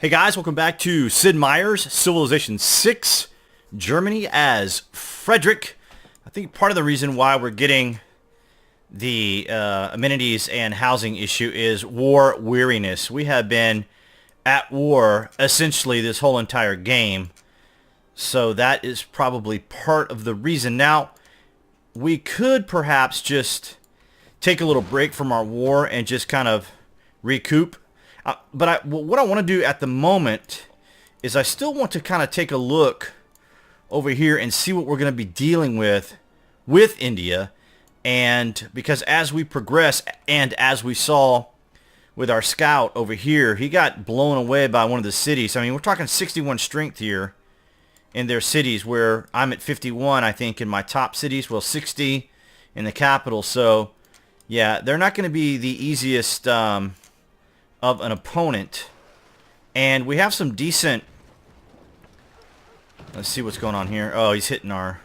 Hey guys, welcome back to Sid Meier's Civilization 6, Germany as Frederick. I think part of the reason why we're getting the amenities and housing issue is war weariness. We have been at war essentially this whole entire game, so that is probably part of the reason. Now, we could perhaps just take a little break from our war and just kind of recoup. But what I want to do at the moment is I still want to kind of take a look over here and see what we're going to be dealing with India. And because as we progress, and as we saw with our scout over here, he got blown away by one of the cities. I mean, we're talking 61 strength here in their cities, where I'm at 51, I think, in my top cities. Well, 60 in the capital. So, yeah, they're not going to be the easiest of an opponent. And we have some decent... Let's see what's going on here. Oh, he's hitting our...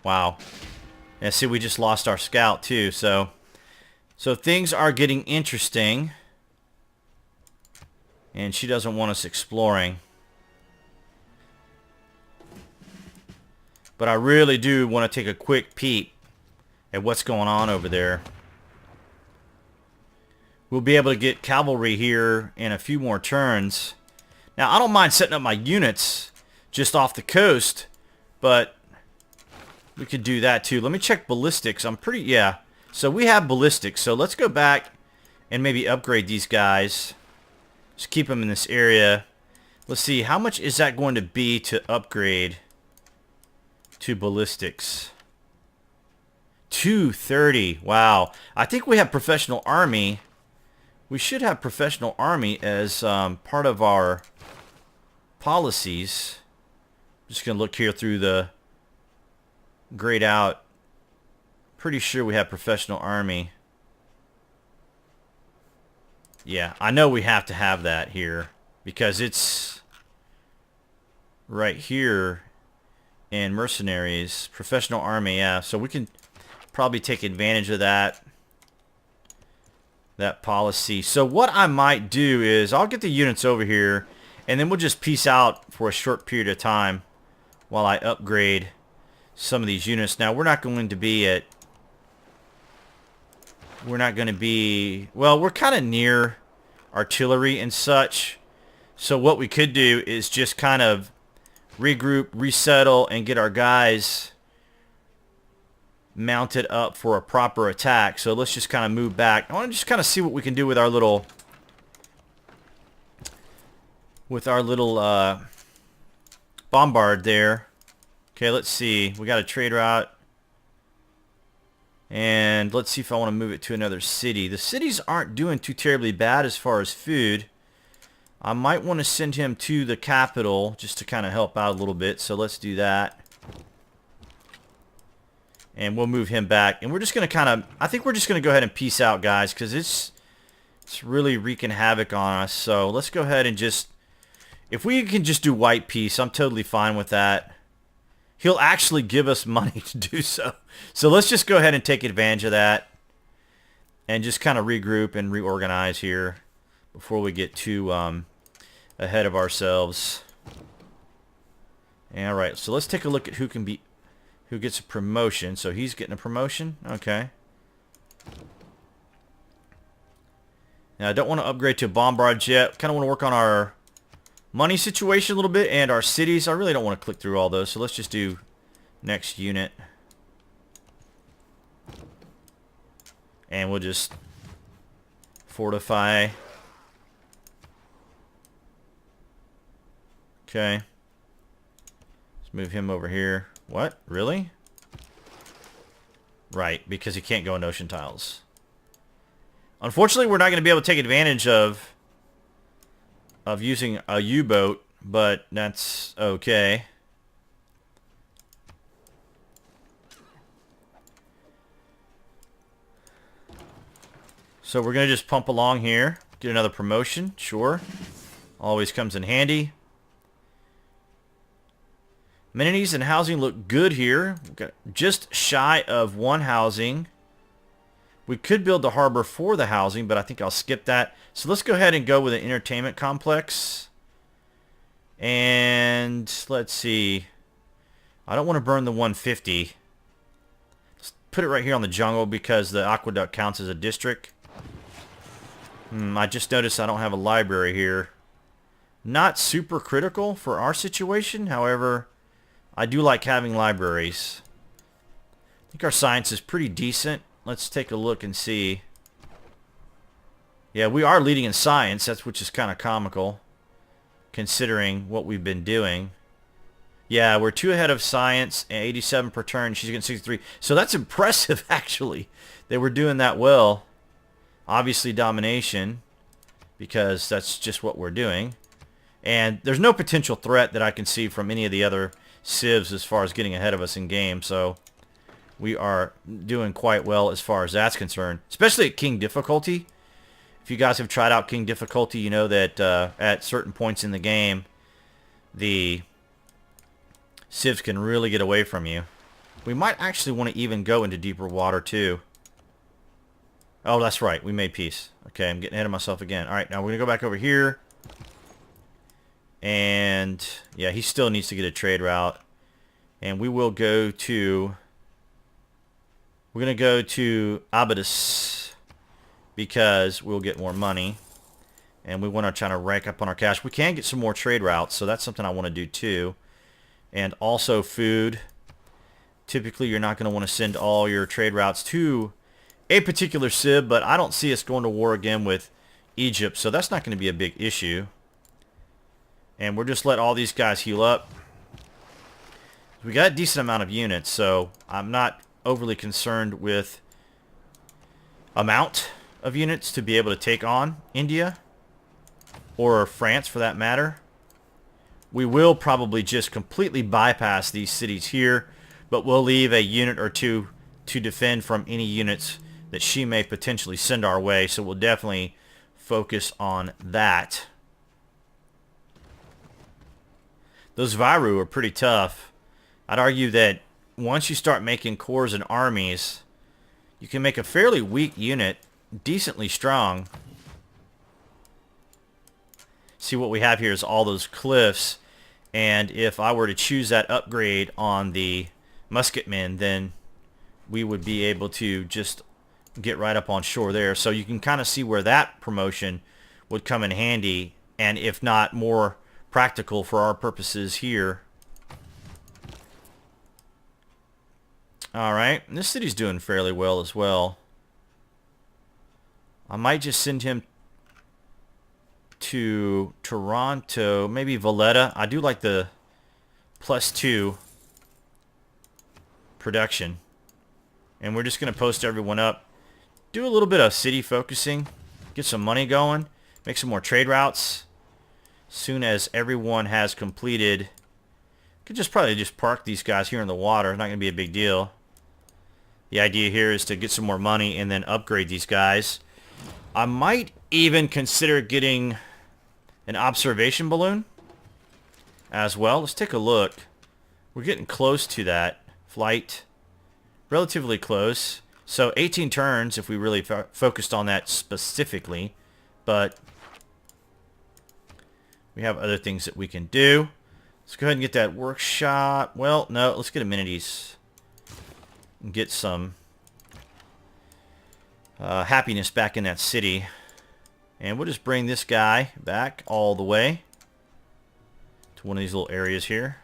Wow. Yeah, see, we just lost our scout too. So things are getting interesting. And she doesn't want us exploring. But I really do want to take a quick peek at what's going on over there. We'll be able to get cavalry here in a few more turns. Now, I don't mind setting up my units just off the coast, but we could do that too. Let me check ballistics. Yeah. So we have ballistics. So let's go back and maybe upgrade these guys. Just keep them in this area. Let's see. How much is that going to be to upgrade to ballistics? 230. Wow. I think we have professional army. We should have professional army as part of our policies. Just going to look here through the grayed out. Pretty sure we have professional army. Yeah, I know we have to have that here because it's right here in mercenaries. Professional army, yeah. So we can probably take advantage of that policy. So what I might do is I'll get the units over here and then we'll just peace out for a short period of time while I upgrade some of these units. Now, we're not going to be, well, we're kind of near artillery and such. So what we could do is just kind of regroup, resettle, and get our guys mounted up for a proper attack. So let's just kind of move back. I want to just kind of see what we can do with our little bombard there. Okay, let's see. We got a trade route. And let's see if I want to move it to another city. The cities aren't doing too terribly bad as far as food. I might want to send him to the capital just to kind of help out a little bit. So let's do that. And we'll move him back. And we're just going to I think we're just going to go ahead and peace out, guys, because it's really wreaking havoc on us. So let's go ahead and just, if we can just do white peace, I'm totally fine with that. He'll actually give us money to do so. So let's just go ahead and take advantage of that and just kind of regroup and reorganize here before we get too ahead of ourselves. All right, so let's take a look at who gets a promotion. So he's getting a promotion. Okay. Now, I don't want to upgrade to a bombard yet. Kind of want to work on our money situation a little bit and our cities. I really don't want to click through all those. So let's just do next unit. And we'll just fortify. Okay. Let's move him over here. What? Really? Right, because he can't go in ocean tiles. Unfortunately, we're not going to be able to take advantage of using a U-boat, but that's okay. So we're going to just pump along here. Get another promotion, sure. Always comes in handy. Amenities and housing look good here. We've got just shy of one housing. We could build the harbor for the housing, but I think I'll skip that. So let's go ahead and go with an entertainment complex. And let's see. I don't want to burn the 150. Let's put it right here on the jungle because the aqueduct counts as a district. I just noticed I don't have a library here. Not super critical for our situation. However, I do like having libraries. I think our science is pretty decent. Let's take a look and see. Yeah, we are leading in science, which is kind of comical, considering what we've been doing. Yeah, we're 2 ahead of science, 87 per turn. She's getting 63. So that's impressive, actually, that we're doing that well. Obviously, domination, because that's just what we're doing. And there's no potential threat that I can see from any of the other civs as far as getting ahead of us in game. So we are doing quite well as far as that's concerned, especially at King difficulty. If you guys have tried out King difficulty, you know that at certain points in the game, the civs can really get away from you. We might actually want to even go into deeper water too. Oh, that's right. We made peace. Okay, I'm getting ahead of myself again. All right, now we're going to go back over here. And, yeah, he still needs to get a trade route. And we will go to... We're going to go to Abydos because we'll get more money. And we want to try to rank up on our cash. We can get some more trade routes, so that's something I want to do too. And also food. Typically, you're not going to want to send all your trade routes to a particular civ, but I don't see us going to war again with Egypt, so that's not going to be a big issue. And we'll just let all these guys heal up. We got a decent amount of units, so I'm not overly concerned with amount of units to be able to take on India, or France for that matter. We will probably just completely bypass these cities here, but we'll leave a unit or two to defend from any units that she may potentially send our way, so we'll definitely focus on that. Those Viru are pretty tough. I'd argue that once you start making corps and armies, you can make a fairly weak unit decently strong. See, what we have here is all those cliffs, and if I were to choose that upgrade on the musketmen, then we would be able to just get right up on shore there. So you can kind of see where that promotion would come in handy, and if not more practical for our purposes here. Alright, this city's doing fairly well as well. I might just send him to Toronto, maybe Valletta. I do like the +2 production. And we're just going to post everyone up. Do a little bit of city focusing. Get some money going. Make some more trade routes. Soon as everyone has completed... Could just probably just park these guys here in the water. Not going to be a big deal. The idea here is to get some more money and then upgrade these guys. I might even consider getting an observation balloon as well. Let's take a look. We're getting close to that. Flight. Relatively close. So 18 turns if we really focused on that specifically. But we have other things that we can do. Let's go ahead and get that workshop. Well, no, let's get amenities. And get some happiness back in that city. And we'll just bring this guy back all the way to one of these little areas here.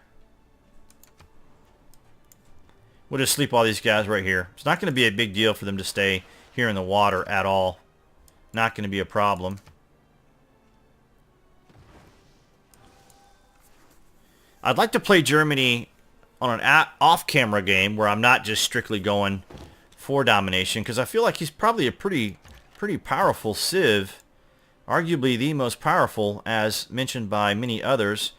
We'll just sleep all these guys right here. It's not going to be a big deal for them to stay here in the water at all. Not going to be a problem. I'd like to play Germany on an off-camera game where I'm not just strictly going for domination, because I feel like he's probably a pretty powerful civ. Arguably the most powerful, as mentioned by many others.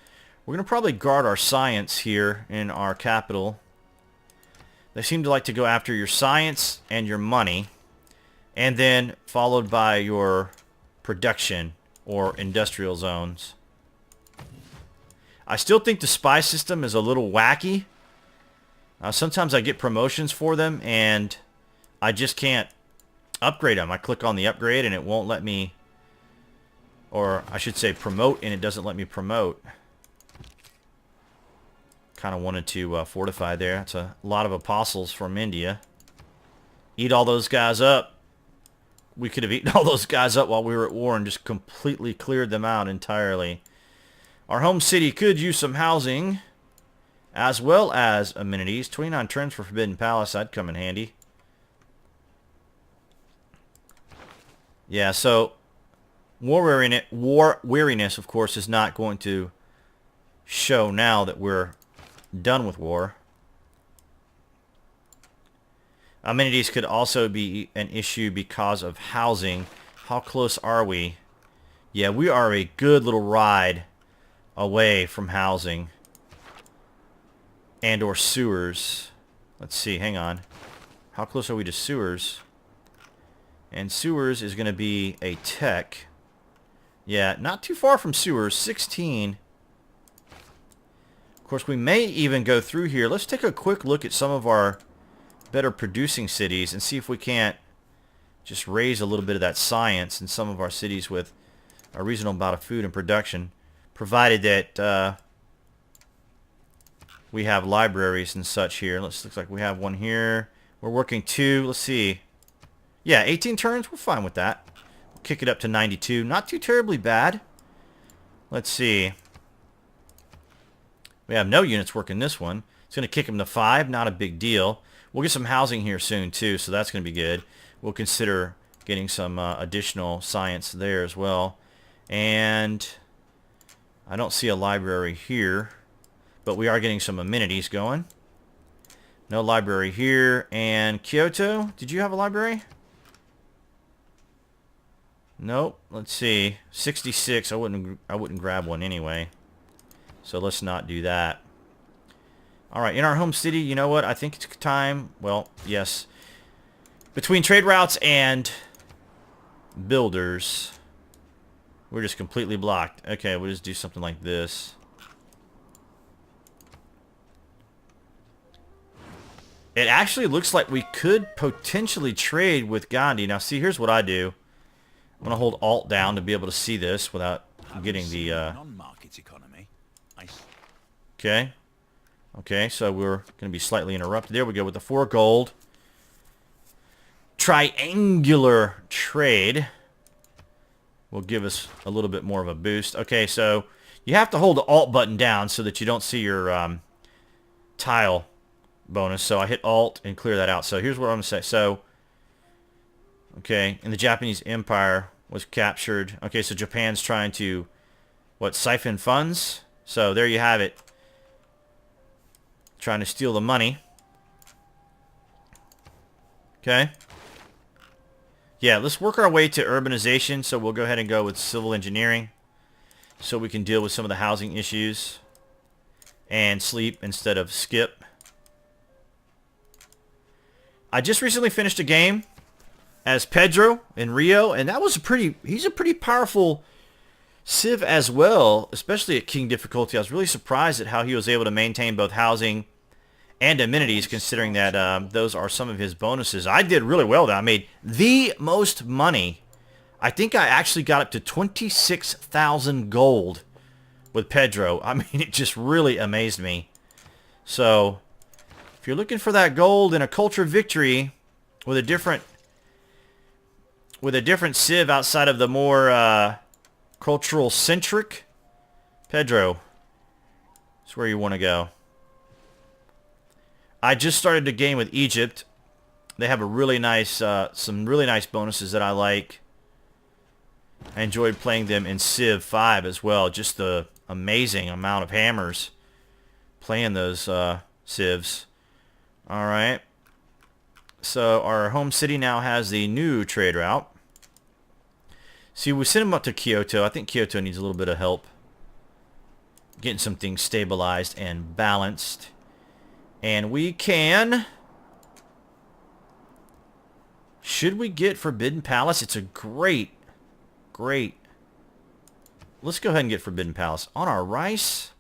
We're going to probably guard our science here in our capital. They seem to like to go after your science and your money, and then followed by your production or industrial zones. I still think the spy system is a little wacky. Sometimes I get promotions for them and I just can't upgrade them. I click on the upgrade and it won't let me, or I should say promote, and it doesn't let me promote. Kind of wanted to fortify there. That's a lot of apostles from India. Eat all those guys up. We could have eaten all those guys up while we were at war and just completely cleared them out entirely. Our home city could use some housing as well as amenities. 29 turns for Forbidden Palace. That'd come in handy. Yeah, so war weariness, of course, is not going to show now that we're done with war. Amenities could also be an issue because of housing. How close are we? Yeah, we are a good little ride away from housing and or sewers. Let's see, hang on. How close are we to sewers? And sewers is going to be a tech. Yeah, not too far from sewers, 16. Of course, we may even go through here. Let's take a quick look at some of our better producing cities and see if we can't just raise a little bit of that science in some of our cities with a reasonable amount of food and production, provided that we have libraries and such here. Looks like we have one here. We're working 2. Let's see. Yeah, 18 turns. We're fine with that. We'll kick it up to 92. Not too terribly bad. Let's see. We have no units working this one. It's going to kick them to 5. Not a big deal. We'll get some housing here soon, too, so that's going to be good. We'll consider getting some additional science there as well. And I don't see a library here, but we are getting some amenities going. No library here. And Kyoto, did you have a library? Nope. Let's see. 66. I wouldn't grab one anyway. So let's not do that. All right, in our home city, you know what? I think it's time. Well, yes. Between trade routes and builders, we're just completely blocked. Okay, we'll just do something like this. It actually looks like we could potentially trade with Gandhi. Now, see, here's what I do. I'm going to hold Alt down to be able to see this without getting the... Okay. Okay, so we're going to be slightly interrupted. There we go with the 4 gold. Triangular trade will give us a little bit more of a boost. Okay, so you have to hold the Alt button down so that you don't see your tile bonus. So I hit Alt and clear that out. So here's what I'm going to say. So, okay, and the Japanese Empire was captured. Okay, so Japan's trying to, what, siphon funds? So there you have it. Trying to steal the money. Okay. Yeah, let's work our way to urbanization. So we'll go ahead and go with civil engineering so we can deal with some of the housing issues and sleep instead of skip. I just recently finished a game as Pedro in Rio, and that was he's a pretty powerful civ as well, especially at King difficulty. I was really surprised at how he was able to maintain both housing and amenities, considering that those are some of his bonuses. I did really well, though. I made the most money. I think I actually got up to 26,000 gold with Pedro. I mean, it just really amazed me. So, if you're looking for that gold in a culture victory with a different civ outside of the more cultural centric, Pedro is where you want to go. I just started a game with Egypt. They have a really nice, some really nice bonuses that I like. I enjoyed playing them in Civ 5 as well. Just the amazing amount of hammers playing those civs. All right. So our home city now has the new trade route. See, we sent him up to Kyoto. I think Kyoto needs a little bit of help getting some things stabilized and balanced. And we can... Should we get Forbidden Palace? It's a great... Let's go ahead and get Forbidden Palace. On our rice...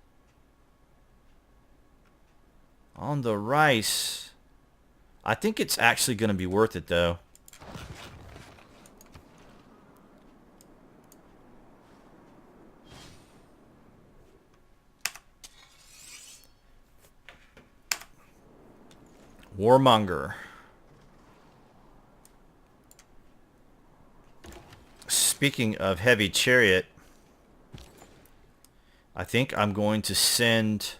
On the rice... I think it's actually going to be worth it, though. Warmonger. Speaking of heavy chariot, I think I'm going to send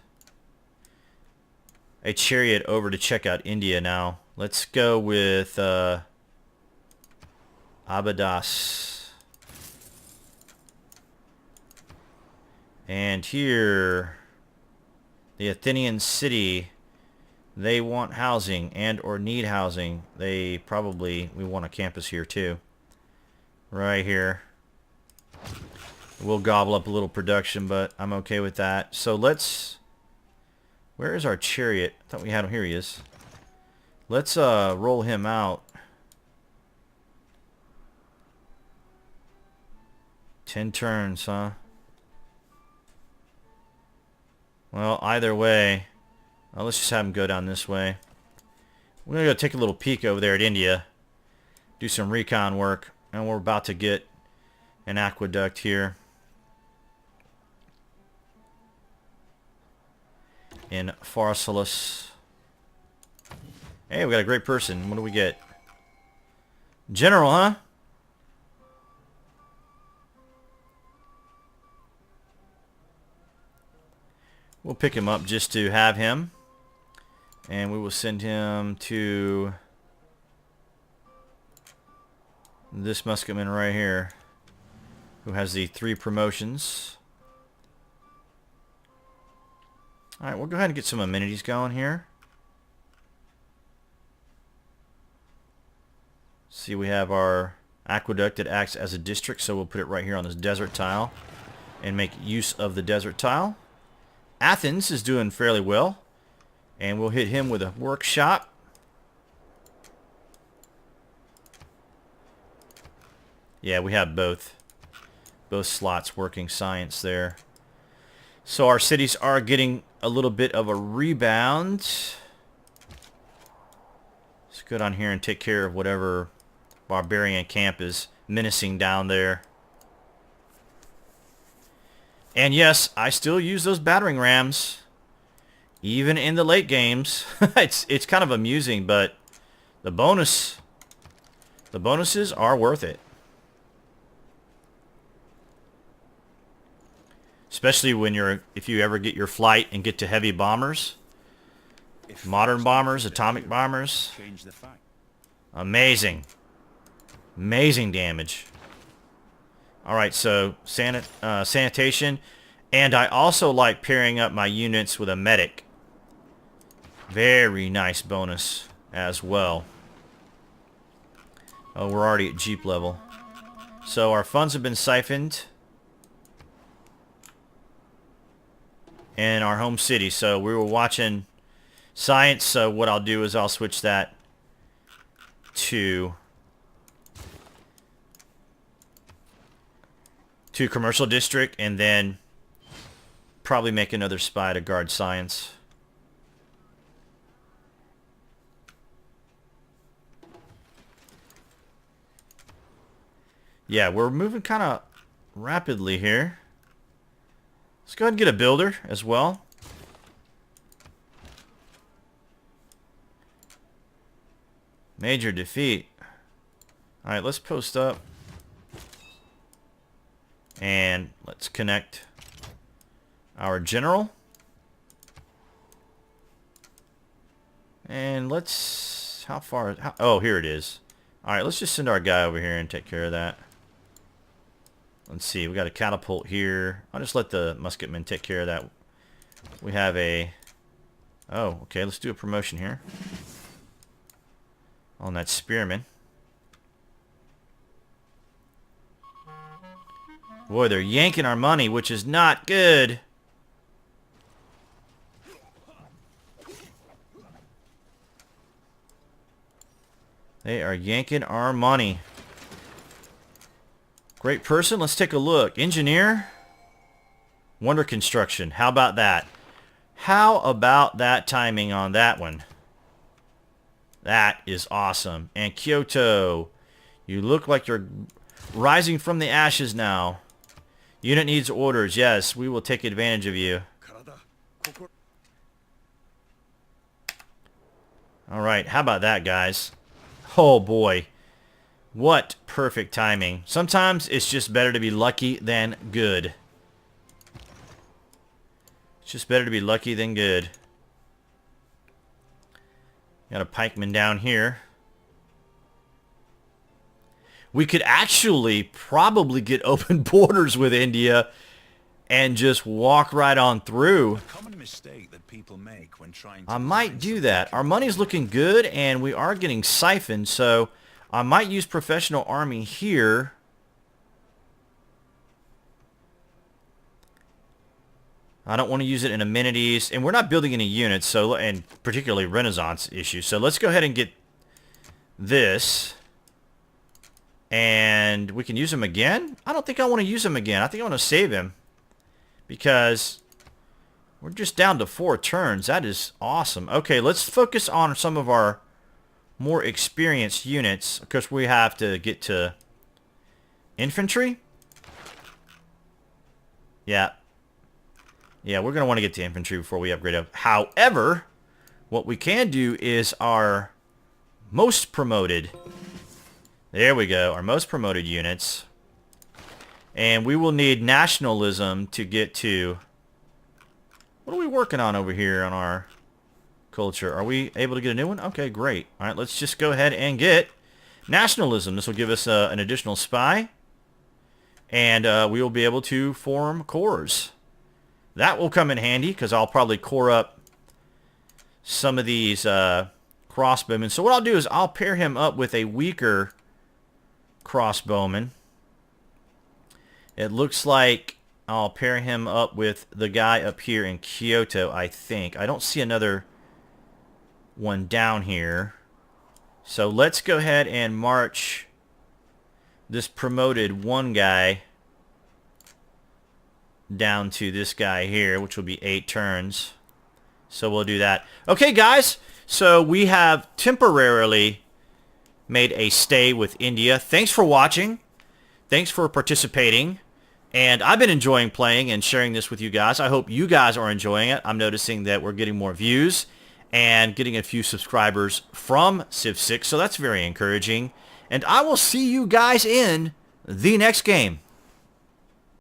a chariot over to check out India now. Let's go with Abadas. And here, the Athenian city, they want housing and or need housing. We want a campus here too. Right here. We'll gobble up a little production, but I'm okay with that. So let's... Where is our chariot? I thought we had him. Here he is. Let's roll him out. 10 turns, huh? Well, either way, let's just have him go down this way. We're going to go take a little peek over there at India. Do some recon work. And we're about to get an aqueduct here. In Pharsalus. Hey, we got a great person. What do we get? General, huh? We'll pick him up just to have him. And we will send him to this musketman right here, who has the 3 promotions. Alright, we'll go ahead and get some amenities going here. See, we have our aqueduct that acts as a district, so we'll put it right here on this desert tile and make use of the desert tile. Athens is doing fairly well, and we'll hit him with a workshop. Yeah, we have both slots working science there. So our cities are getting a little bit of a rebound. Let's go down here and take care of whatever barbarian camp is menacing down there. And yes, I still use those battering rams, even in the late games. It's kind of amusing, but the bonuses are worth it. Especially if you ever get your flight and get to heavy bombers, modern bombers, atomic bombers. Amazing. Amazing damage. Alright, so sanitation. And I also like pairing up my units with a medic. Very nice bonus as well. Oh, we're already at Jeep level. So our funds have been siphoned in our home city. So we were watching science. So what I'll do is I'll switch that to commercial district, and then probably make another spy to guard science. Yeah, we're moving kind of rapidly here. Let's go ahead and get a builder as well. Major defeat. Alright, let's post up. And let's connect our general. And let's... oh, here it is. Alright, let's just send our guy over here and take care of that. Let's see, we got a catapult here. I'll just let the musketmen take care of that. We have a... oh, okay, let's do a promotion here. On that spearman. Boy, they're yanking our money, which is not good. They are yanking our money. Great person. Let's take a look. Engineer. Wonder construction. How about that? How about that timing on that one? That is awesome. And Kyoto. You look like you're rising from the ashes now. Unit needs orders. Yes, we will take advantage of you. All right, how about that, guys? Oh, boy. What perfect timing. Sometimes it's just better to be lucky than good. It's just better to be lucky than good. Got a pikeman down here. We could actually probably get open borders with India and just walk right on through. I might do that. Our money's looking good, and we are getting siphoned, so I might use professional army here. I don't want to use it in amenities, and we're not building any units, so, and particularly Renaissance issues. So let's go ahead and get this, and we can use him again. I don't think I want to use him again. I think I want to save him because we're just down to 4 turns. That is awesome. Okay, let's focus on some of our more experienced units because we have to get to infantry. Yeah, we're going to want to get to infantry before we upgrade up. However, what we can do is our most promoted. There we go, our most promoted units. And we will need nationalism to get to... What are we working on over here on our culture? Are we able to get a new one? Okay, great. All right, let's just go ahead and get nationalism. This will give us an additional spy. And we will be able to form corps. That will come in handy because I'll probably core up some of these crossbowmen. So what I'll do is I'll pair him up with a weaker crossbowman. It looks like I'll pair him up with the guy up here in Kyoto, I think. I don't see another one down here. So let's go ahead and march this promoted one guy down to this guy here, which will be 8 turns. So we'll do that. Okay, guys. So we have temporarily made a stay with India. Thanks for watching. Thanks for participating. And I've been enjoying playing and sharing this with you guys. I hope you guys are enjoying it. I'm noticing that we're getting more views and getting a few subscribers from Civ 6. So that's very encouraging. And I will see you guys in the next game.